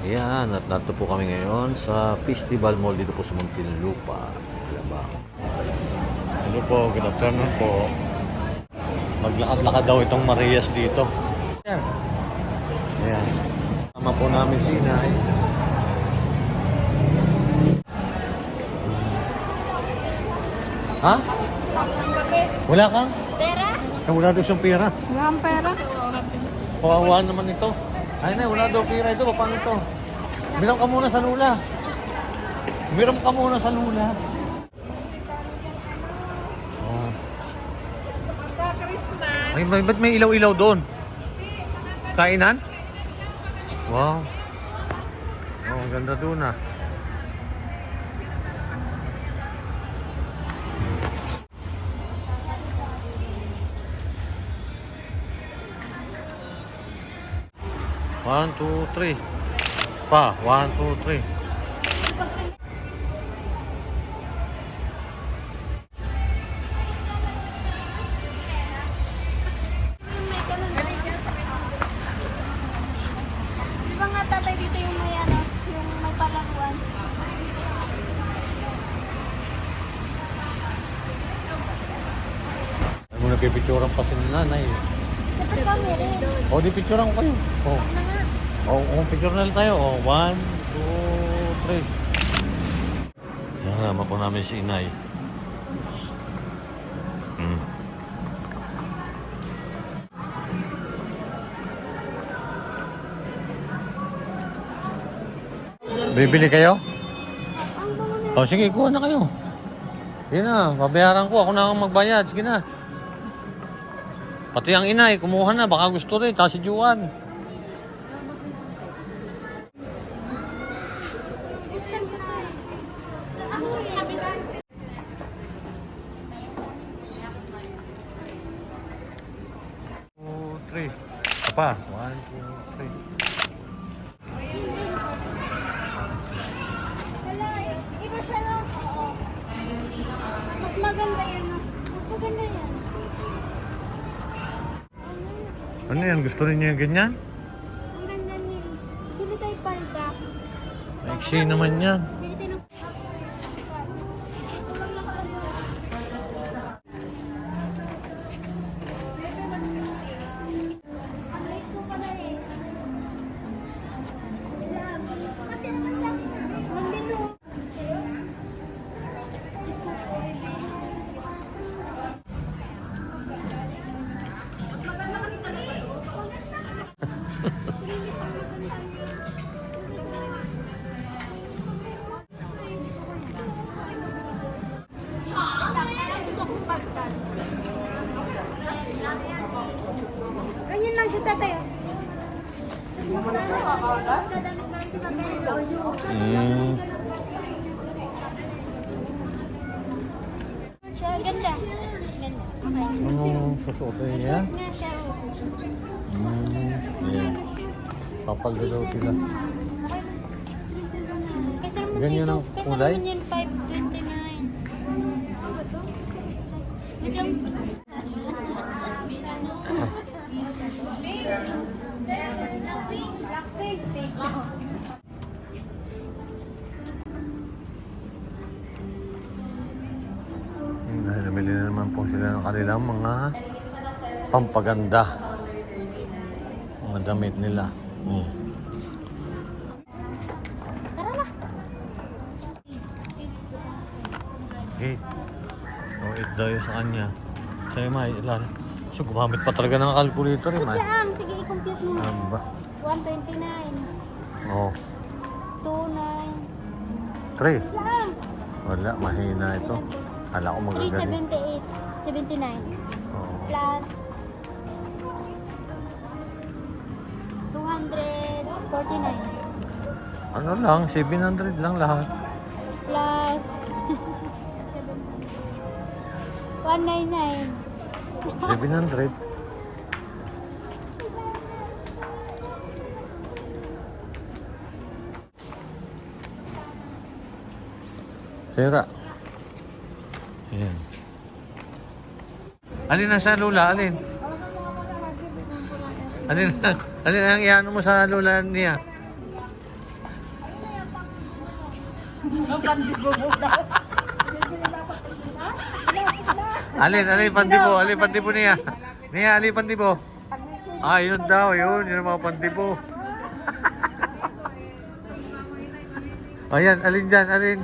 Ayan, at nato po kami ngayon sa Festival Mall dito po sa Muntinlupa, Alabang. Hello po, good afternoon po. Maglakad-lakad daw itong Marias dito. Ayan. Ayan. Tama po namin si Inay. Ha? Wala kang? Pera? Wala daw siyang pera. Wala kang pera? Kawawa naman ito. Ay na, wala daw pera ito. Paano ito? Umiram ka muna sa lula. Umiram ka muna sa lula. Oh. Sa Christmas. Ay, ba't may ilaw-ilaw doon? Kainan? Wow. Oh, ang ganda doon ah. One, two, three. Pa, 1, 2, 3. Di ba nga tatay dito yung may ano, yung may palaruan? Ay mo nagpipicturan pa si nanay. Dapat kami rin. O, di picturean ko kayo. Oh. Na nga. Oh, picture na lang tayo. Oh, 1, 2, 3. Yan, naman po namin si Inay. Bibili kayo? Oh, sige, kuha na kayo. Sige na, babayaran ko. Ako na ang magbayad. Sige na. Pati ang Inay, kumuha na. Baka gusto rin. Tapos si Juan. Three. Apa? 1, 2, 3. Iba siya no? Oo. Mas maganda yan no? Mas maganda yan. Ano yan? Gusto rin niyo yung ganyan? Ang ganda niya. Pili tayo palda. Maiksi naman yan. Pili tayo ng... Ganyan lang siya tatay. Siya, ganda. Ganda. Anong susuotin niya? Nga siya. Ayan. Papalda daw sila. Kasi naman Ganyan ang dito, kulay? Kasi naman yan 529. Isang... Namili na naman po sila ng kanilang mga pampaganda. Mga damit nila. Okay. So, it daw yun sa kanya. Sa'yo, May, ilan? So, gumamit pa talaga ng calculator, eh, May. Siya sige, i-compute mo. Ano ba? 129. Oo. 29. 3. Lang. Wala, mahina ito. Kala ko magagaling. 378. 79. Oo. Plus 249. Ano lang, 700 lang lahat. Plus 199. 700. Sira. Ayan. Alin na sa lula? Alin? Alin ang iano mo sa lula niya? Alin pandibo niya. Niya, alin pandibo. Ah, yun daw, yun yung mga pandibo. Ayan, alin dyan, alin.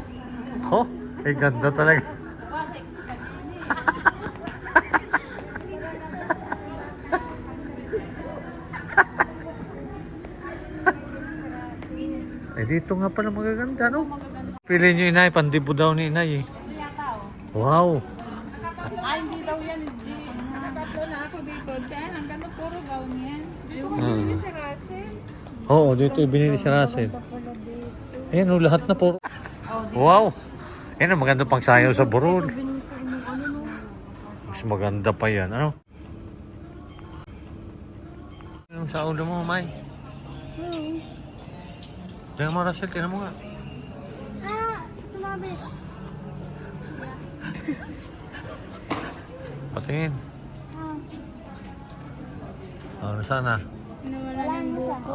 Oh, ay ganda talaga. Eh dito nga pala magaganda, no? Pili nyo inay, pandibo daw ni inay eh. Wow! Ay, hindi daw yan, hindi. Nakatatlo na ako dito. Diyan, ang ganda puro gown yan. Dito ko binili si Russell. Oo, dito ibinili si Russell. Ayan, oh, lahat na puro. Wow! Yan ang maganda pang sayaw sa burol. Mas maganda pa yan, ano? Yung sa ulo mo, May. Tingnan mo, Russell, tingnan mo nga. Sumabi. Patingin. Oh, sana. Nawala na yung buko.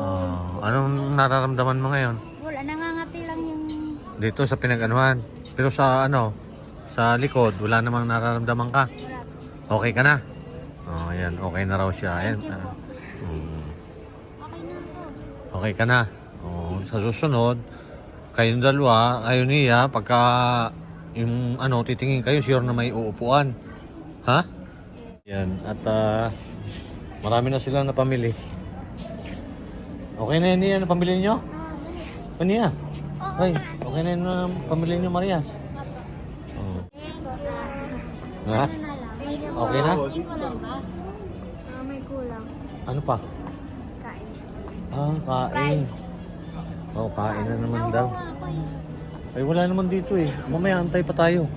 Anong nararamdaman mo ngayon? Wala, nangangati lang yung... Dito sa pinag-anuhan. Pero sa ano, sa likod, wala namang nararamdaman ka. Okay ka na? Oh, ayan, okay na raw siya. Ayan. Okay ka na. Oh, sa susunod, kayong dalawa, kayo niya, pagka yung ano, titingin kayo, sure na may uupuan. Ha? Yan, at marami na sila napamili. Okay na yun niya, napamili nyo? Ano niya? Ay, okay na yun na pamili nyo, Marias? Oh. Ha? Okay na? May kulang. Ano pa? Kain. Kain. Oh, kain na naman daw. Ay, wala naman dito eh. Mamaya antay pa tayo.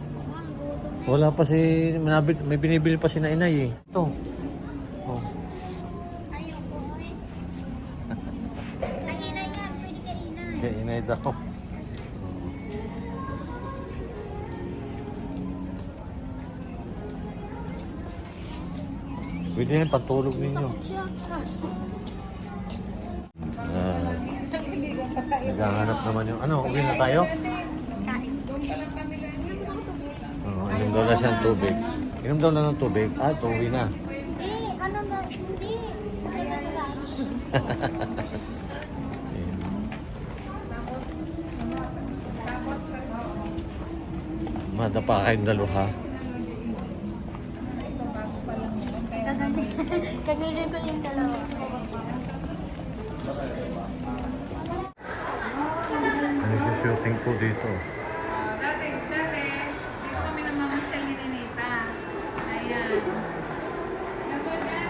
Wala pa si... May binibili pa si na inay eh. Ito. Oh. Ayoko eh. Ang inay yan, pwede ka inay. Kaya inay daw. Pwede yan, pantulog ninyo. Naghahanap naman yung... Ano, uwi na tayo? Inom daw na siya ng tubig. Inom daw na ng tubig. Uwi na. Ano na, hindi. Kaya nakain. Madapa kayong dalawa. Kagilin ko yung dalawa. Ano yung shooting po dito? Dati, dito kami namamasyal ni Ninita. Ayan. Dapat yan.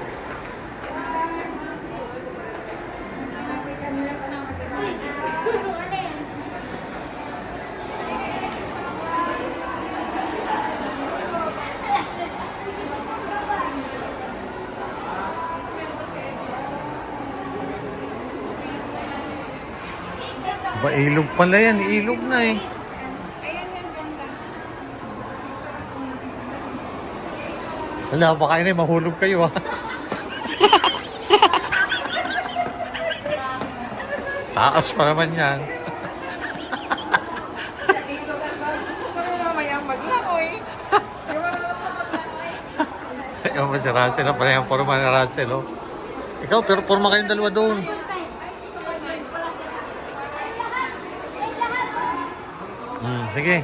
Malapit kami lang sa Ba, ilog pala yan. Ilog na eh. Ayan yung ganda. Wala, baka yun eh. Mahulog kayo ah. Taas pa naman yan. Mamaya maglangoy. Ayaw mo si Russell. Pala yung forma ni Russell. Oh. Ikaw, pero forma kayong dalawa doon. Sige.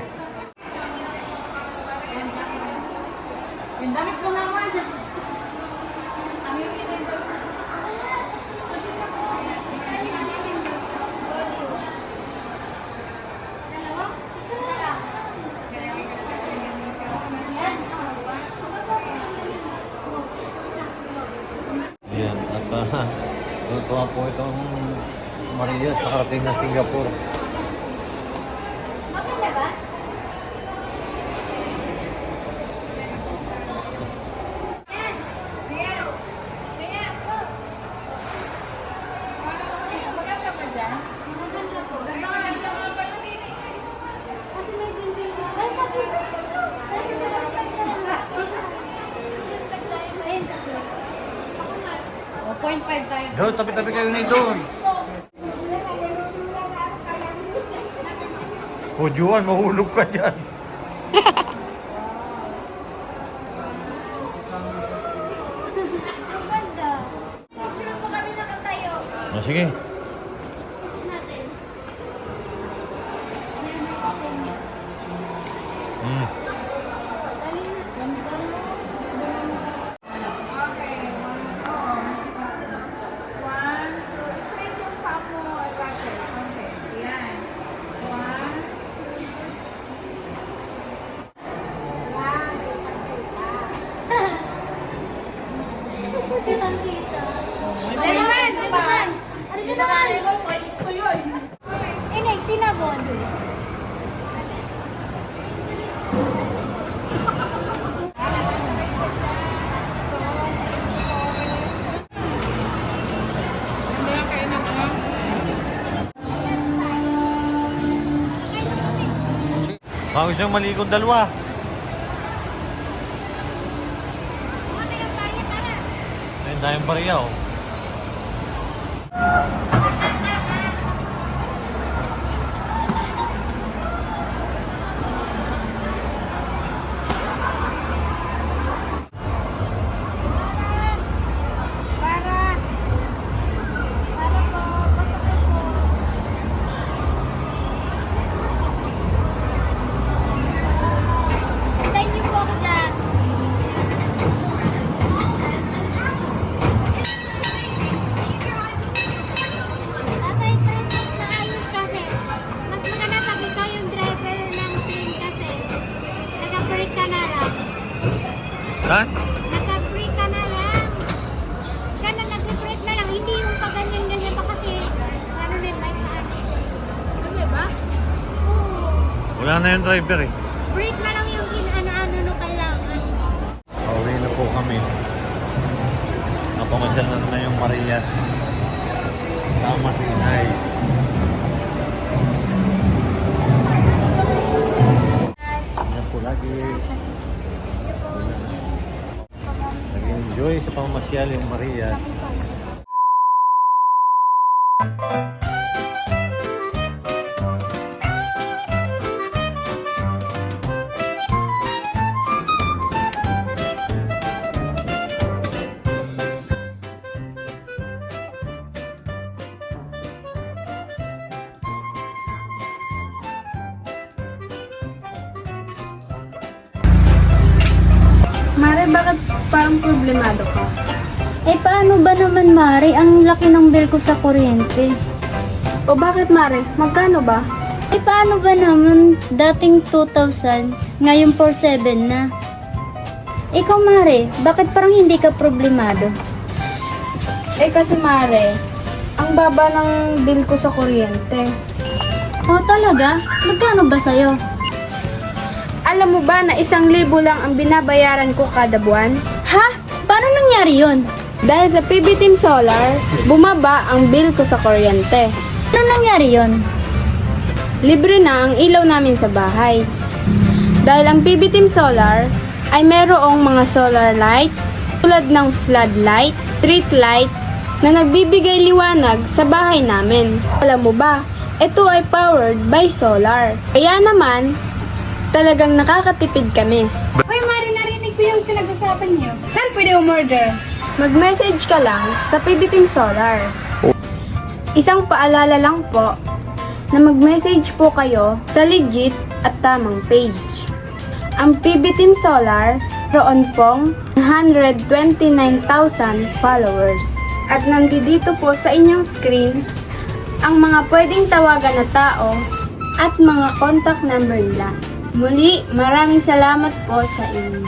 Yung damit ko naman. Yan. At tutuwa po itong Marias nakarating na Singapore. Maganda ba dyan? Maganda po. Kasi may binding ko. Ay, tapos na ito. O, 0.5 tayo. Yo, tabi-tabi kayo na doon. O Juan, mahulog ka dyan. Ang ganda. Picture po kami nakatayo. O sige. Natin. Hmm. Dali na. Ganda mo. Okay, one, two. Straight yung paa mo, Russell. Okay, yan. One, Kitang-kita. Ano naman? Ano naman? Ano naman? Inek, sinabon. Hindi lang kayo na mo. Baka gusto yung malikod dalawa. Ano yung pariya, tara? Ayun, tayong bariya oh. Para. Para po. Pasok po. Hintayin niyo po ako dyan. Tatay, mas maayos kasi. Mas maganda pag ikaw yung driver ng train kasi. Naka-brake ka na lang. Ha? Naka-brake ka na lang. Siya na nag-brake na lang. Hindi yung pag-ganyan-ganyan pa kasi. Ano na yung bike na ano. Ano ba? Oo. Wala na yung driver eh. Brake na lang yung ano no kailangan. Pauwi na po kami. Napamasyal na yung Marias. Sama si Inay. Yan po lagi. Nag-enjoy sa pamamasyal yung Marias. Mare, bakit parang problemado ka? Eh paano ba naman Mari? Ang laki ng bill ko sa kuryente. O bakit Mare? Magkano ba? Eh paano ba naman dating 2,000, ngayon 4,700 na? Ikaw Mari, bakit parang hindi ka problemado? Eh kasi Mare, ang baba ng bill ko sa kuryente. Oh talaga? Magkano ba sa'yo? Alam mo ba na 1,000 lang ang binabayaran ko kada buwan? Ha? Paano nangyari yon? Dahil sa PB Team Solar, bumaba ang bill ko sa kuryente. Paano nangyari yon? Libre na ang ilaw namin sa bahay. Dahil ang PB Team Solar ay merong mga solar lights tulad ng floodlight, street light na nagbibigay liwanag sa bahay namin. Alam mo ba, ito ay powered by solar. Kaya naman, talagang nakakatipid kami. Hoy, Mari, narinig ko yung pinag-usapan niyo. Saan pwede umorder? Mag-message ka lang sa PB Team Solar. Isang paalala lang po na mag-message po kayo sa legit at tamang page. Ang PB Team Solar roon pong 129,000 followers. At nandito po sa inyong screen ang mga pwedeng tawagan na tao at mga contact number nila. Muli, maraming salamat po sa inyo.